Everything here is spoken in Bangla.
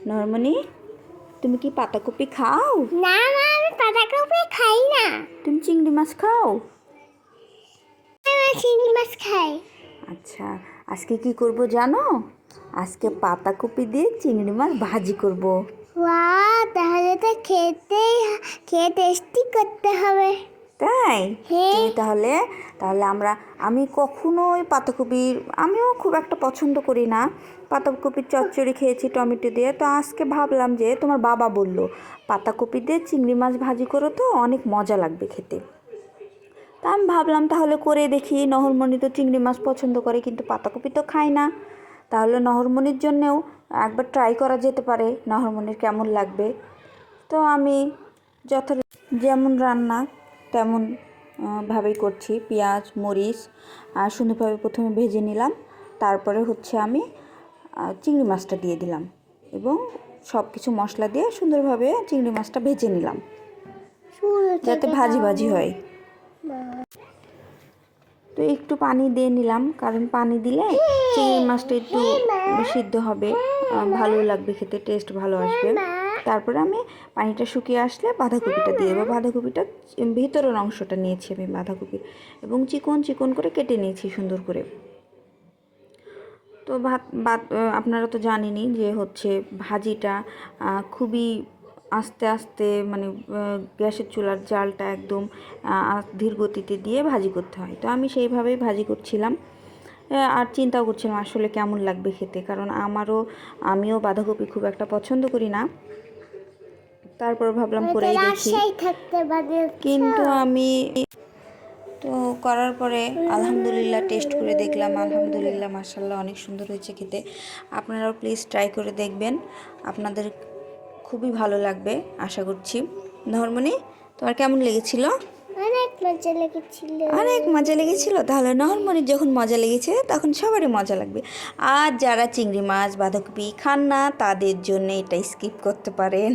নরমানি, তুমি কি পাতাকপি খাও? না মা, আমি পাতাকপি খাই না। তুমি চিংড়ি মাছ খাও? আমি চিংড়ি মাছ খাই। আচ্ছা, আজকে কি করব জানো? আজকে পাতাকপি দিয়ে চিংড়ি মাছ ভাজি করব। ওয়াও, তাহলে তো খেয়ে টেস্টি করতে হবে। তাই? হ্যাঁ। তুমি তাহলে তাহলে আমি কখনোই আমিও খুব একটা পছন্দ করি না। পাতাকপির চচ্চড়ি খেয়েছি টমেটো দিয়ে, তো আজকে ভাবলাম যে তোমার বাবা বলল পাতাকপি দিয়ে চিংড়ি মাছ ভাজি করো, তো অনেক মজা লাগবে খেতে। তা আমি ভাবলাম তাহলে করে দেখি। নহরমণি তো চিংড়ি মাছ পছন্দ করে, কিন্তু পাতাকপি তো খায় না। তাহলে নহরমণির জন্যেও একবার ট্রাই করা যেতে পারে, নহরমণির কেমন লাগবে। তো আমি যেমন রান্না তেমন ভাবেই করছি। পেঁয়াজ মরিচ সুন্দরভাবে প্রথমে ভেজে নিলাম, তারপরে আমি চিংড়ি মাছটা দিয়ে দিলাম এবং সব কিছু মশলা দিয়ে সুন্দরভাবে চিংড়ি মাছটা ভেজে নিলাম, যাতে ভাজি ভাজি হয়। তো একটু পানি দিয়ে নিলাম, কারণ পানি দিলে চিংড়ি মাছটা একটু সিদ্ধ হবে, ভালো লাগবে খেতে, টেস্ট ভালো আসবে। তারপরে আমি পানিটা শুকিয়ে আসলে বাঁধাকপিটা দিয়ে দেবো। বাঁধাকপিটা ভিতরের অংশটা নিয়েছি আমি বাঁধাকপির, এবং চিকন চিকন করে কেটে নিয়েছি সুন্দর করে। তো আপনারা তো জানেনই যে ভাজিটা খুবই আস্তে আস্তে, মানে গ্যাসের চুলার জালটা একদম ধীর গতিতে দিয়ে ভাজি করতে হয়। তো আমি সেইভাবেই ভাজি করছিলাম, আর চিন্তাও করছিলাম আসলে কেমন লাগবে খেতে, কারণ আমিও বাঁধাকপি খুব একটা পছন্দ করি না। তারপর ভাবলাম করেই দেখি, কিন্তু তো করার পরে আলহামদুলিল্লাহ টেস্ট করে দেখলাম, আলহামদুলিল্লাহ মাশাআল্লাহ অনেক সুন্দর হয়েছে খেতে। আপনারাও প্লিজ ট্রাই করে দেখবেন, আপনাদের খুবই ভালো লাগবে আশা করছি। নহরমণি, তোমার কেমন লেগেছিল? অনেক মজা লেগেছিল। অনেক মজা লেগেছিল। তাহলে নহরমণির যখন মজা লেগেছে তখন সবারই মজা লাগবে। আর যারা চিংড়ি মাছ বাঁধাকপি খান না, তাদের জন্য এটা স্কিপ করতে পারেন।